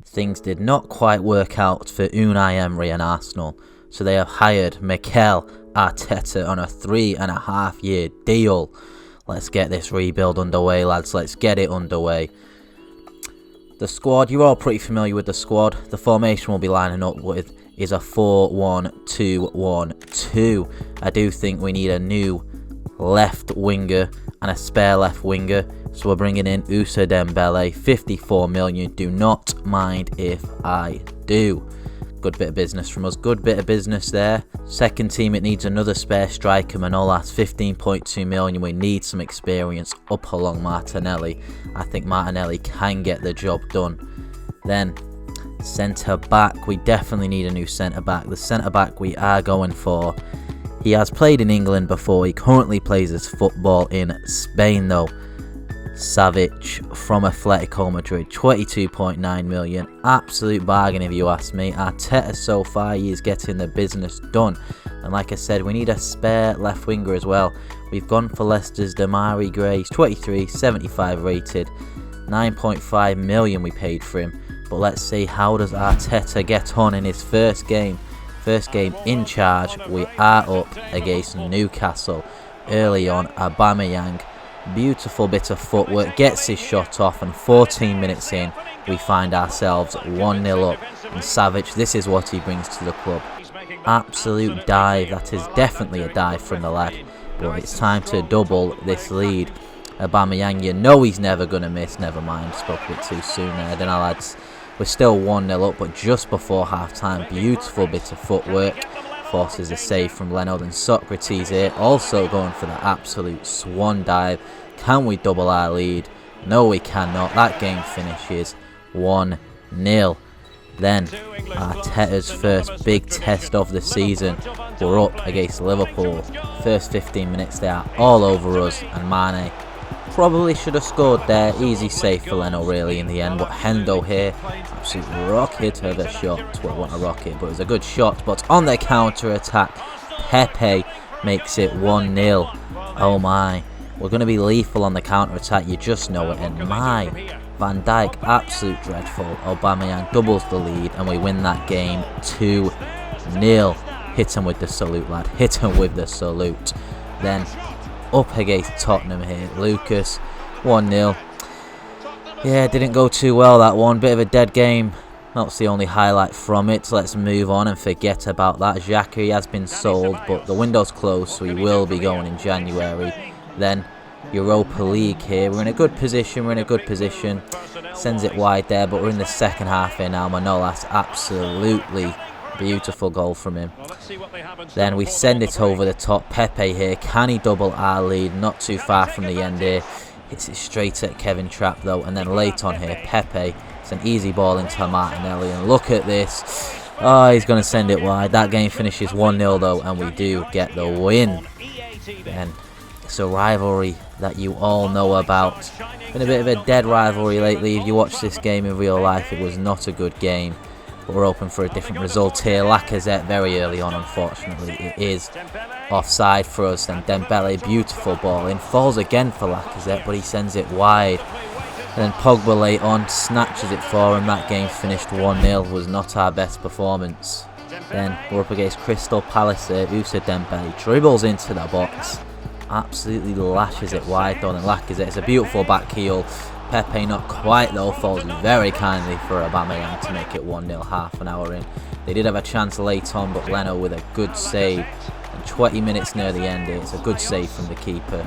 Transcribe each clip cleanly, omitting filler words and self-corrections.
Things did not quite work out for Unai Emery and Arsenal, so they have hired Mikel Arteta on a 3.5-year deal. Let's get this rebuild underway, lads. Let's get it underway. The squad, you're all pretty familiar with the squad. The formation we'll be lining up with is a 4-1-2-1-2. I do think we need a new left winger and a spare left winger. So we're bringing in Moussa Dembele, 54 million. Do not mind if I do. Good bit of business from us. Good bit of business there. Second team, it needs another spare striker. Manolas, 15.2 million. We need some experience up along Martinelli. I think Martinelli can get the job done. Then, centre back. We definitely need a new centre back. The centre back we are going for, he has played in England before. He currently plays his football in Spain though. Savic from Atletico Madrid, 22.9 million. Absolute bargain if you ask me. Arteta so far, he is getting the business done. And like I said, we need a spare left winger as well. We've gone for Leicester's Demarai Gray. He's 23, 75 rated. 9.5 million we paid for him. But let's see, how does Arteta get on in his first game? First game in charge. We are up against Newcastle. Early on, Aubameyang, beautiful bit of footwork, gets his shot off, and 14 minutes in, we find ourselves 1-0 up. And Savic, this is what he brings to the club. Absolute dive. That is definitely a dive from the lad. But it's time to double this lead. Aubameyang, you know he's never going to miss. Never mind, spoke a bit too soon there, didn't I, lads? We're still 1-0 up, but just before half-time, beautiful bit of footwork. Forces a save from Leno, and Socrates here also going for the absolute swan dive. Can we double our lead? No, we cannot. That game finishes 1-0. Then Arteta's first big test of the season. We're up against Liverpool. First 15 minutes they are all over us, and Mane probably should have scored there. Easy save for Leno really in the end, but Hendo here, absolute rocket of a shot. Well, it wasn't a rocket, but it was a good shot. But on the counter attack, Pepe makes it 1-0. Oh my, we're going to be lethal on the counter attack, you just know it. And my, Van Dijk, absolute dreadful. Aubameyang doubles the lead, and we win that game 2-0. Hit him with the salute, lad. Hit him with the salute. Then up against Tottenham here, Lucas, 1-0. Yeah, didn't go too well that one, bit of a dead game. That's the only highlight from it. Let's move on and forget about that. Xhaka has been sold, but the window's closed, so he will be going in January. Then Europa League here, we're in a good position, sends it wide there, but we're in the second half here now. Manolas, absolutely beautiful goal from him. Then we send it over the top. Pepe here, can he double our lead? Not too far from the end here. Hits it straight at Kevin Trapp though, and then late on here, Pepe, it's an easy ball into Martinelli, and look at this. Oh, he's going to send it wide. That game finishes 1-0 though, and we do get the win. And it's a rivalry that you all know about. Been a bit of a dead rivalry lately. If you watch this game in real life, it was not a good game. But we're hoping for a different result here. Lacazette very early on, unfortunately. It is offside for us. And Dembele, beautiful ball in. Falls again for Lacazette, but he sends it wide. And then Pogba late on, snatches it for him. That game finished 1-0. Was not our best performance. Then we're up against Crystal Palace here. Moussa Dembele dribbles into the box. Absolutely lashes it wide though. And Lacazette, it's a beautiful back heel. Pepe not quite though, falls very kindly for Aubameyang to make it 1-0 half an hour in. They did have a chance late on, but Leno with a good save. And 20 minutes near the end here, it's a good save from the keeper.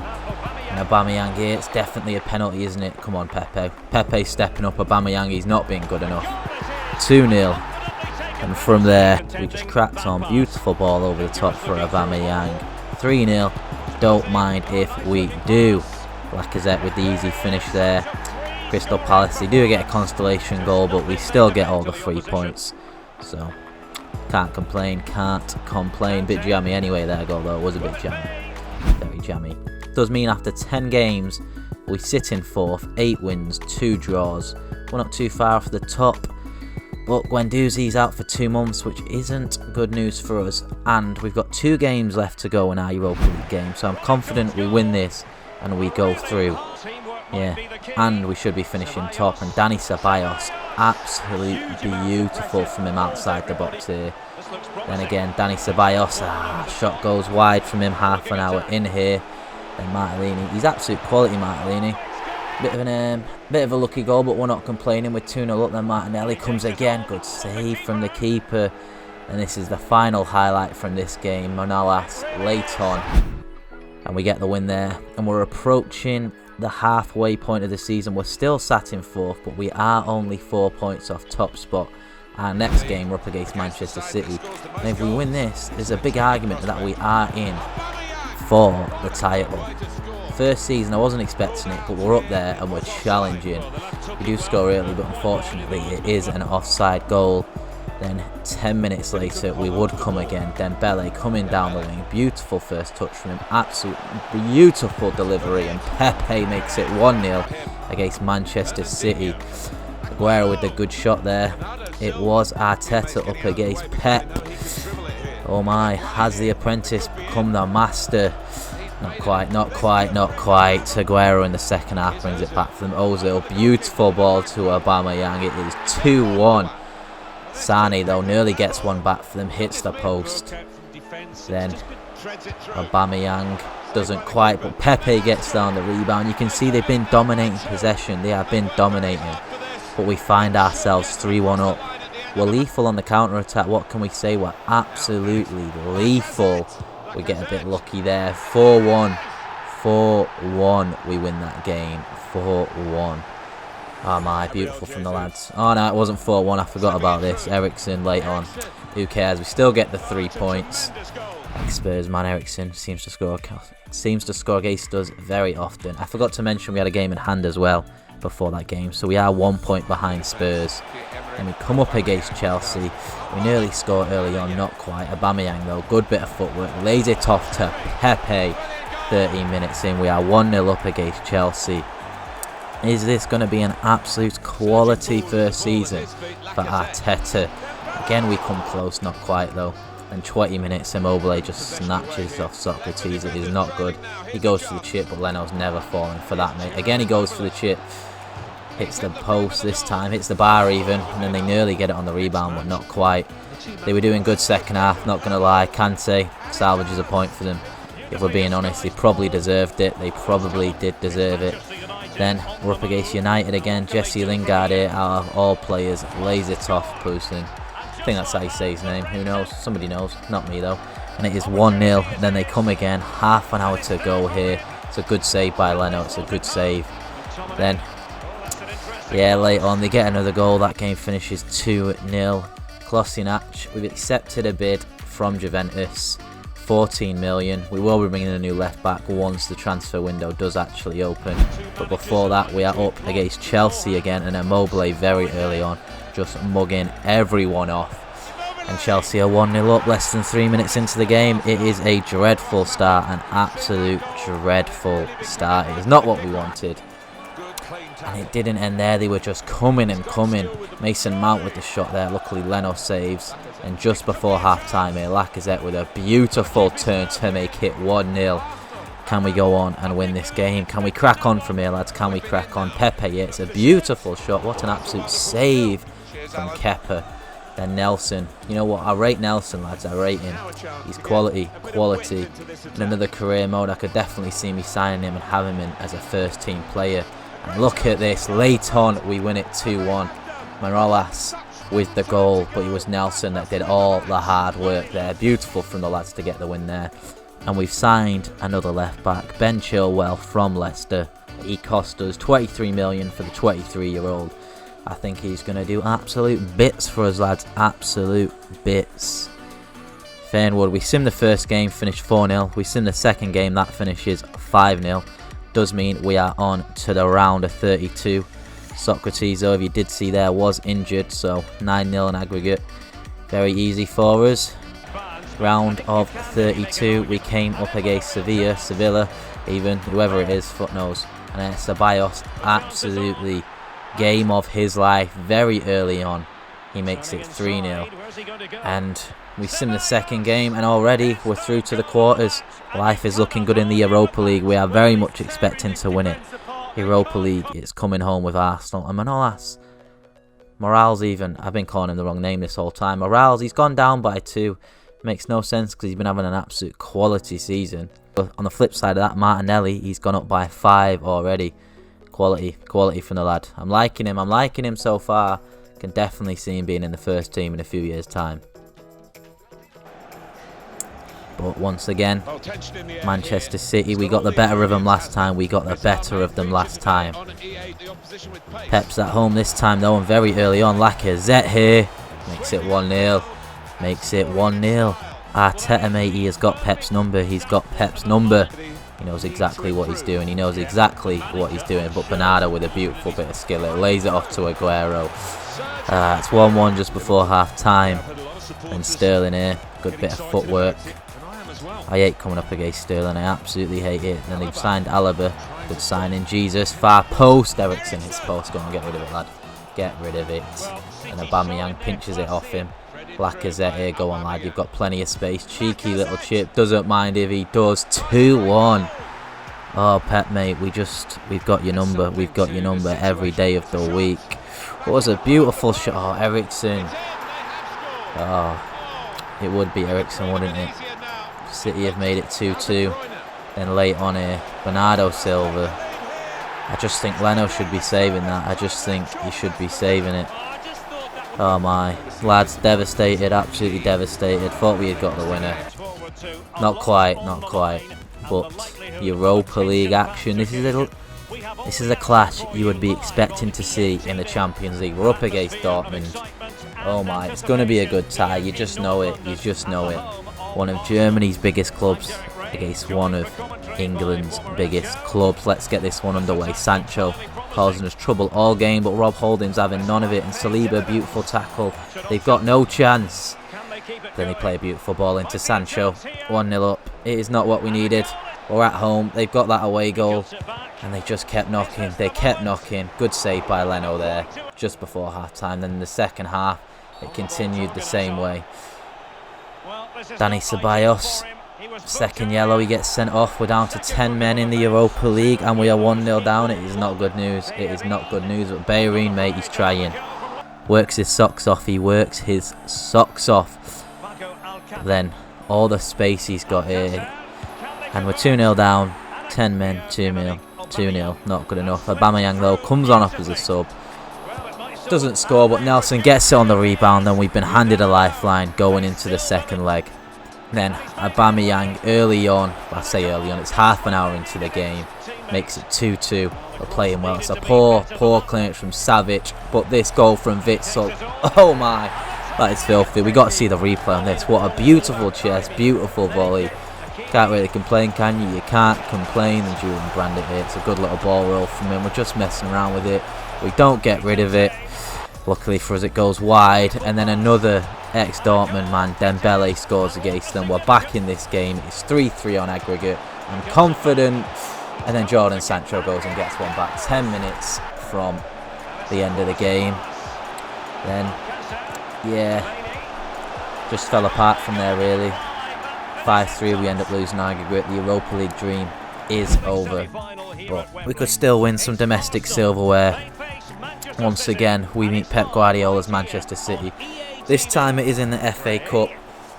And Aubameyang here, it's definitely a penalty, isn't it? Come on, Pepe. Pepe stepping up. Aubameyang, he's not being good enough. 2-0. And from there, we just cracked on. Beautiful ball over the top for Aubameyang. 3-0. Don't mind if we do. Lacazette with the easy finish there. Crystal Palace, they do get a consolation goal, but we still get all the 3 points. So, can't complain. Bit jammy anyway, their goal though. It was a bit jammy. Very jammy. Does mean after 10 games, we sit in 4th, 8 wins, 2 draws. We're not too far off the top. But Guendouzi's out for 2 months, which isn't good news for us. And we've got 2 games left to go in our Europa League game. So I'm confident we win this and we go through. Yeah, and we should be finishing top. And Dani Ceballos, absolutely beautiful from him outside the box here. Then again, Dani Ceballos, shot goes wide from him, half an hour in here. Then Martellini, he's absolute quality, Martellini. Bit of a lucky goal, but we're not complaining. We're 2-0 up. Then Martinelli comes again, good save from the keeper. And this is the final highlight from this game. Manolas late on, and we get the win there. And we're approaching the halfway point of the season. We're still sat in 4th, but we are only 4 points off top spot. Our next game, we're up against Manchester City. And if we win this, there's a big argument that we are in for the title. First season, I wasn't expecting it, but we're up there and we're challenging. We do score early, but unfortunately it is an offside goal. Then 10 minutes later, we would come again. Dembele coming down the wing. Beautiful first touch from him. Absolute beautiful delivery. And Pepe makes it 1-0 against Manchester City. Aguero with the good shot there. It was Arteta up against Pep. Oh my, has the apprentice become the master? Not quite, not quite, not quite. Aguero in the second half brings it back from Ozil. Beautiful ball to Aubameyang. It is 2-1. Sane though nearly gets one back for them, hits the post. Then Aubameyang doesn't quite, but Pepe gets down the rebound. You can see they've been dominating possession. They have been dominating. But we find ourselves 3-1 up. We're lethal on the counter-attack. What can we say? We're absolutely lethal. We get a bit lucky there. 4-1. 4-1. We win that game. 4-1. Oh my, beautiful from the lads. Oh no, it wasn't 4-1. I forgot about this. Eriksen late on. Who cares? We still get the 3 points. Spurs man, Eriksen seems to score against us very often. I forgot to mention we had a game in hand as well before that game, so we are 1 point behind Spurs. And we come up against Chelsea. We nearly score early on, not quite. Aubameyang though, good bit of footwork, lays it off to Pepe. 13 minutes in, we are 1-0 up against Chelsea. Is this going to be an absolute quality first season for Arteta? Again, we come close, not quite though. And 20 minutes, Immobile just snatches off Socrates. It is not good. He goes for the chip, but Leno's never falling for that, mate. Again, he goes for the chip. Hits the post this time, hits the bar even, and then they nearly get it on the rebound, but not quite. They were doing good second half, not going to lie. Kante salvages a point for them. If we're being honest, they probably deserved it. They probably did deserve it. Then we're up against United again. Jesse Lingard here, out of all players, lays it off Poussin. I think that's how you say his name. Who knows? Somebody knows. Not me though. And it is 1-0. Then they come again. Half an hour to go here. It's a good save by Leno. It's a good save. Then, yeah, late on they get another goal. That game finishes 2-0. Kolasinac, we've accepted a bid from Juventus. 14 million. We will be bringing in a new left back once the transfer window does actually open. But before that, we are up against Chelsea again, and Immobile very early on, just mugging everyone off. And Chelsea are 1-0 up, less than 3 minutes into the game. It is a dreadful start, an absolute dreadful start. It is not what we wanted. And it didn't end there. They were just coming and coming. Mason Mount with the shot there. Luckily, Leno saves. And just before half-time here, Lacazette with a beautiful turn to make it 1-0. Can we go on and win this game? Can we crack on from here, lads? Can we crack on? Pepe, yeah, it's a beautiful shot. What an absolute save from Kepa. Then Nelson. You know what? I rate Nelson, lads. I rate him. He's quality. Quality. In another career mode, I could definitely see me signing him and have him in as a first-team player. And look at this. Late on, we win it 2-1. Manolas with the goal, but it was Nelson that did all the hard work there. Beautiful from the lads to get the win there. And we've signed another left back, Ben Chilwell from Leicester. He cost us 23 million for the 23-year-old. I think he's going to do absolute bits for us, lads. Absolute bits. Fernwood, we sim the first game, finished 4-0. We sim the second game, that finishes 5-0. Does mean we are on to the round of 32. Socrates, though, if you did see there, was injured, so 9-0 in aggregate. Very easy for us. Round of 32, we came up against Sevilla, even, whoever it is, foot knows. And Ceballos, absolutely game of his life, very early on. He makes it 3-0. And we sim the second game, and already we're through to the quarters. Life is looking good in the Europa League. We are very much expecting to win it. Europa League is coming home with Arsenal and Manolas. Morales even. I've been calling him the wrong name this whole time. Morales, he's gone down by 2. Makes no sense because he's been having an absolute quality season. But on the flip side of that, Martinelli, he's gone up by 5 already. Quality from the lad. I'm liking him so far. Can definitely see him being in the first team in a few years' time. But once again, Manchester City, we got the better of them last time. Pep's at home this time though, and very early on, Lacazette here. Makes it 1-0. Arteta, mate, he has got Pep's number. He knows exactly what he's doing. But Bernardo with a beautiful bit of skill. It lays it off to Aguero. It's 1-1 just before half time. And Sterling here, good bit of footwork. I hate coming up against Sterling. I absolutely hate it. Then they've signed Alaba. Good signing. Jesus, far post. Eriksen hits post. Go on, get rid of it, lad. Get rid of it. And Aubameyang pinches it off him. Lacazette here. Go on, lad. You've got plenty of space. Cheeky little chip. Doesn't mind if he does. 2-1. Oh, Pep, mate. We've got your number. We've got your number every day of the week. What was a beautiful shot. Oh, Eriksen. Oh, it would be Eriksen, wouldn't it? City have made it 2-2. Then late on here, Bernardo Silva. I just think Leno should be saving that. I just think he should be saving it. Oh my. Lads, devastated, absolutely devastated. Thought we had got the winner. Not quite. But Europa League action. This is a clash you would be expecting to see in the Champions League. We're up against Dortmund. Oh my, it's going to be a good tie. You just know it. One of Germany's biggest clubs against one of England's biggest clubs. Let's get this one underway. Sancho causing us trouble all game, but Rob Holding's having none of it. And Saliba, beautiful tackle. They've got no chance. Then they play a beautiful ball into Sancho. 1-0 up. It is not what we needed. We're at home. They've got that away goal. And they just kept knocking. Good save by Leno there just before half-time. Then in the second half, it continued the same way. Dani Ceballos, second yellow, he gets sent off. We're down to 10 men in the Europa League and we are 1-0 down. It is not good news. But Bellerin, mate, he's trying. Works his socks off. Then all the space he's got here. And we're 2-0 down. 10 men, 2-0. Not good enough. Aubameyang, though, comes on up as a sub. Doesn't score, but Nelson gets it on the rebound. Then we've been handed a lifeline going into the second leg. Then Aubameyang early on, it's half an hour into the game, makes it 2-2. We're playing well. It's a poor clearance from Savic, but this goal from Witsel, oh my, that is filthy. We got to see the replay on this. What a beautiful chest, beautiful volley. Can't really complain, can you? You can't complain. And Julian Brandt here. It's a good little ball roll from him. We're just messing around with it. We don't get rid of it. Luckily for us, it goes wide. And then another ex-Dortmund man, Dembele, scores against them. We're back in this game. It's 3-3 on aggregate. I'm confident. And then Jordan Sancho goes and gets one back. 10 minutes from the end of the game. Then, yeah, just fell apart from there, really. 5-3, we end up losing aggregate. The Europa League dream is over. But we could still win some domestic silverware. Once again, we meet Pep Guardiola's Manchester City. This time it is in the FA Cup.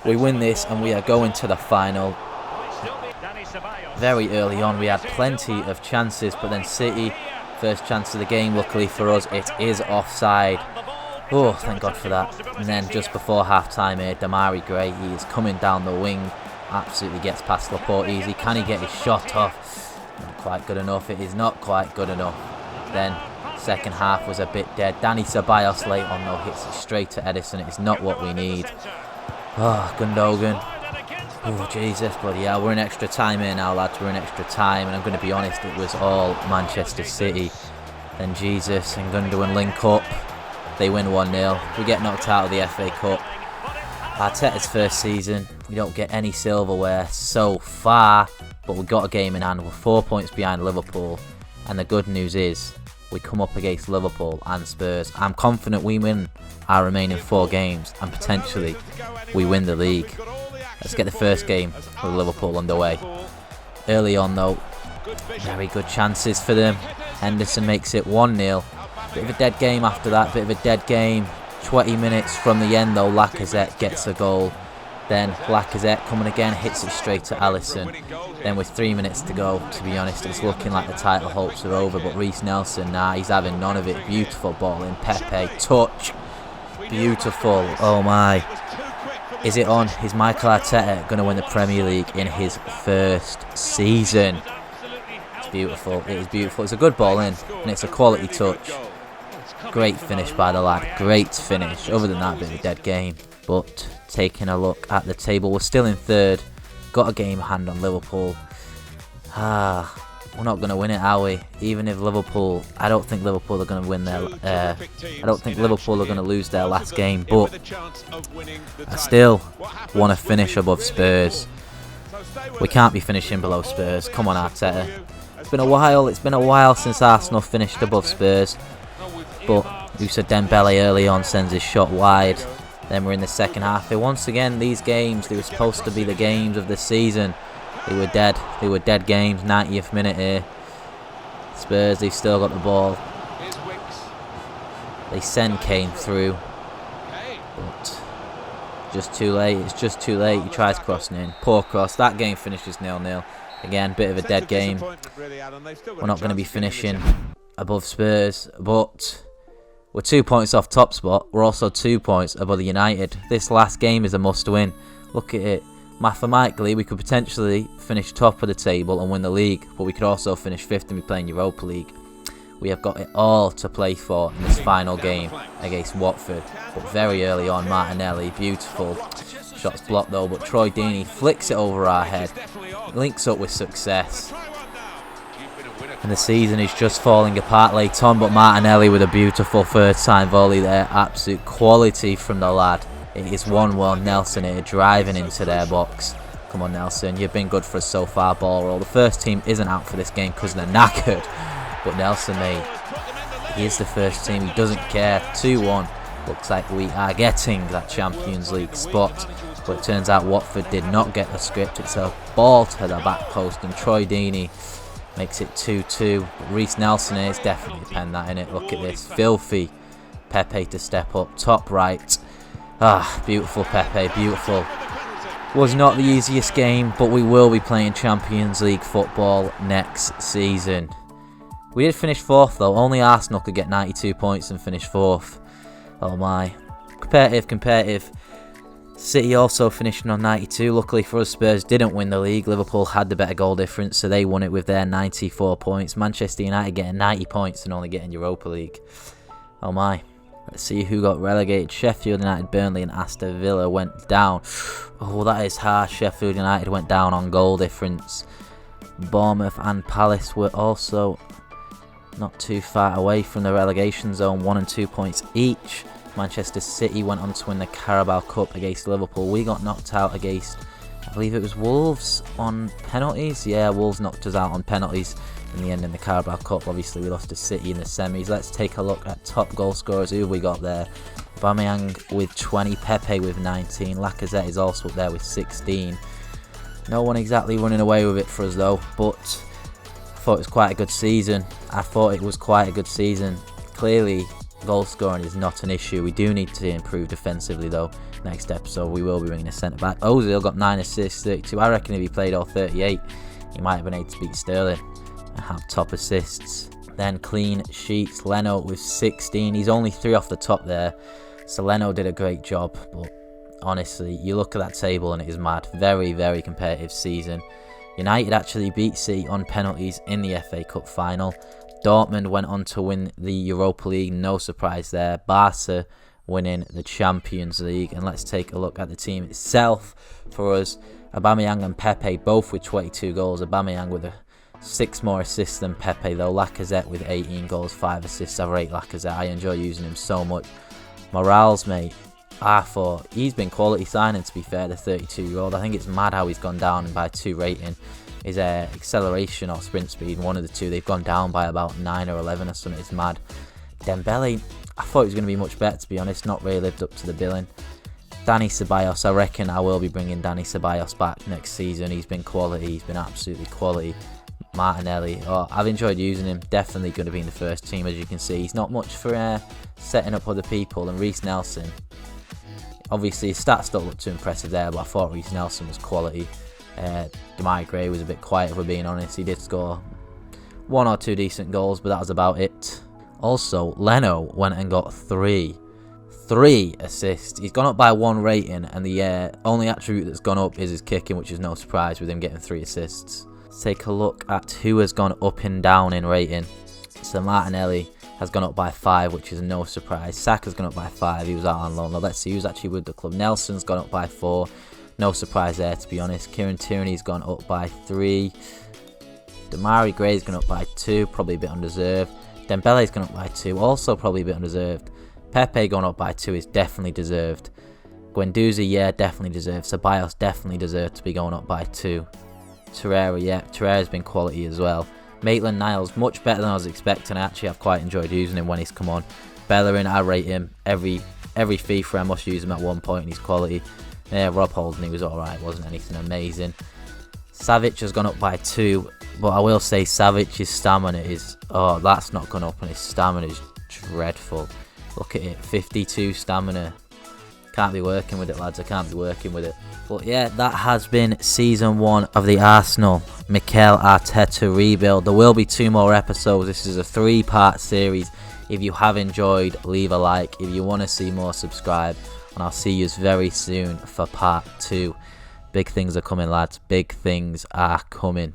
We win this and we are going to the final. Very early on, we had plenty of chances, but then City, first chance of the game, luckily for us, it is offside. Oh, thank God for that. And then just before half-time here, Damari Gray, he is coming down the wing. Absolutely gets past Laporte easy. Can he get his shot off? Not quite good enough. It is not quite good enough. Then second half was a bit dead. Dani Ceballos late on though hits it straight to Edison. It's not what we need. Oh, Gundogan. Oh, Jesus, bloody hell. We're in extra time here now, lads. We're in extra time. And I'm going to be honest, it was all Manchester City. Then Jesus and Gundogan link up. They win 1-0. We get knocked out of the FA Cup. Arteta's first season. We don't get any silverware so far. But we've got a game in hand. We're 4 points behind Liverpool. And the good news is, we come up against Liverpool and Spurs. I'm confident we win our remaining 4 games and potentially we win the league. Let's get the first game with Liverpool underway. Early on though, very good chances for them. Henderson makes it 1-0. Bit of a dead game after that, bit of a dead game. 20 minutes from the end though, Lacazette gets a goal. Then Lacazette coming again, hits it straight to Alisson. Then with 3 minutes to go, to be honest, it's looking like the title hopes are over. But Reiss Nelson, he's having none of it. Beautiful ball in, Pepe, touch. Beautiful, oh my. Is it on? Is Mikel Arteta going to win the Premier League in his first season? It's beautiful, it is beautiful. It's a good ball in, and it's a quality touch. Great finish by the lad, great finish. Other than that, bit of a dead game. But taking a look at the table, we're still in third. Got a game hand on Liverpool. We're not going to win it, are we? Even if Liverpool, I don't think Liverpool are going to win their. I don't think Liverpool are going to lose their last game. But I still want to finish above Spurs. We can't be finishing below Spurs. Come on, Arteta. It's been a while. It's been a while since Arsenal finished above Spurs. But Moussa Dembele early on sends his shot wide. Then we're in the second half. And once again, these games, they were supposed to be the games of the season. They were dead. They were dead games. 90th minute here. Spurs, they've still got the ball. They send Kane through. But just too late. It's just too late. He tries crossing in. Poor cross. That game finishes 0-0. Again, bit of a dead game. We're not going to be finishing above Spurs. But we're 2 points off top spot. We're also 2 points above the United. This last game is a must win. Look at it. Mathematically, we could potentially finish top of the table and win the league, but we could also finish 5th and be playing Europa League. We have got it all to play for in this final game against Watford. But very early on, Martinelli, beautiful. Shots blocked though, but Troy Deeney flicks it over our head. Links up with success. And the season is just falling apart late on, but Martinelli with a beautiful third time volley there. Absolute quality from the lad. It is 1-1. Nelson here driving into their box. Come on, Nelson. You've been good for us so far, ball roll. The first team isn't out for this game because they're knackered. But Nelson, mate, he is the first team. He doesn't care. 2-1. Looks like we are getting that Champions League spot. But it turns out Watford did not get the script. It's a ball to the back post. And Troy Deeney makes it 2-2. Reiss Nelson is definitely penned that in it. Look at this. Filthy. Pepe to step up. Top right. Beautiful Pepe, beautiful. Was not the easiest game, but we will be playing Champions League football next season. We did finish 4th though, only Arsenal could get 92 points and finish 4th. Oh my. Competitive. City also finishing on 92. Luckily for us, Spurs didn't win the league. Liverpool had the better goal difference, so they won it with their 94 points. Manchester United getting 90 points and only getting Europa League. Oh my. Let's see who got relegated. Sheffield United, Burnley and Aston Villa went down. Oh, that is harsh. Sheffield United went down on goal difference. Bournemouth and Palace were also not too far away from the relegation zone. 1 and 2 points each. Manchester City went on to win the Carabao Cup against Liverpool. We got knocked out against, I believe it was Wolves on penalties. Yeah, Wolves knocked us out on penalties. In the end in the Carabao Cup, obviously we lost to City in the semis. Let's take a look at top goal scorers. Who have we got there? Aubameyang with 20, Pepe with 19, Lacazette is also up there with 16. No one exactly running away with it for us though, but I thought it was quite a good season. Clearly, goal scoring is not an issue. We do need to improve defensively though. Next episode we will be bringing a centre back. Ozil got 9 assists, 32. I reckon if he played all 38, he might have been able to beat Sterling. Have top assists. Then clean sheets, Leno with 16. He's only 3 off the top there, so Leno did a great job. But honestly, you look at that table and it is mad. Very, very competitive season. United actually beat City on penalties in the FA Cup final. Dortmund went on to win the Europa League, no surprise there. Barca winning the Champions League. And let's take a look at the team itself for us. Aubameyang and Pepe both with 22 goals. Aubameyang with 6 more assists than Pepe though. Lacazette with 18 goals, 5 assists. I rate Lacazette. I enjoy using him so much. Morales, mate, I thought he's been quality signing to be fair, the 32-year-old. I think it's mad how he's gone down by 2 rating. His acceleration or sprint speed, one of the two, they've gone down by about 9 or 11 or something. It's mad. Dembele, I thought he was going to be much better to be honest. Not really lived up to the billing. Dani Ceballos, I reckon I will be bringing Dani Ceballos back next season. He's been quality. He's been absolutely quality. Martinelli. Oh, I've enjoyed using him. Definitely going to be in the first team, as you can see. He's not much for setting up other people. And Reece Nelson, obviously his stats don't look too impressive there, but I thought Reece Nelson was quality. Demarai Gray was a bit quiet, if we're being honest. He did score 1 or 2 decent goals, but that was about it. Also, Leno went and got 3 assists. He's gone up by 1 rating, and the only attribute that's gone up is his kicking, which is no surprise with him getting 3 assists. Let's take a look at who has gone up and down in rating. So Martinelli has gone up by 5, which is no surprise. Saka's gone up by 5. He was out on loan. Now let's see who's actually with the club. Nelson's gone up by 4. No surprise there, to be honest. Kieran Tierney's gone up by 3. Demarai Gray's gone up by 2, probably a bit undeserved. Dembele's gone up by 2, also probably a bit undeserved. Pepe gone up by 2 is definitely deserved. Guendouzi, yeah, definitely deserved. Ceballos definitely deserved to be going up by 2. Torreira, yeah, Torreira's been quality as well. Maitland-Niles, much better than I was expecting. I actually have quite enjoyed using him when he's come on. Bellerin, I rate him. Every FIFA I must use him at one point, and he's quality. Yeah, Rob Holding, he was alright, wasn't anything amazing. Savic has gone up by 2, but I will say Savic's stamina is... Oh, that's not gone up, and his stamina is dreadful. Look at it, 52 stamina. Can't be working with it, lads. I can't be working with it. But yeah, that has been Season 1 of the Arsenal Mikel Arteta rebuild. There will be 2 more episodes. This is a 3-part series. If you have enjoyed, leave a like. If you want to see more, subscribe. And I'll see you very soon for part 2. Big things are coming, lads. Big things are coming.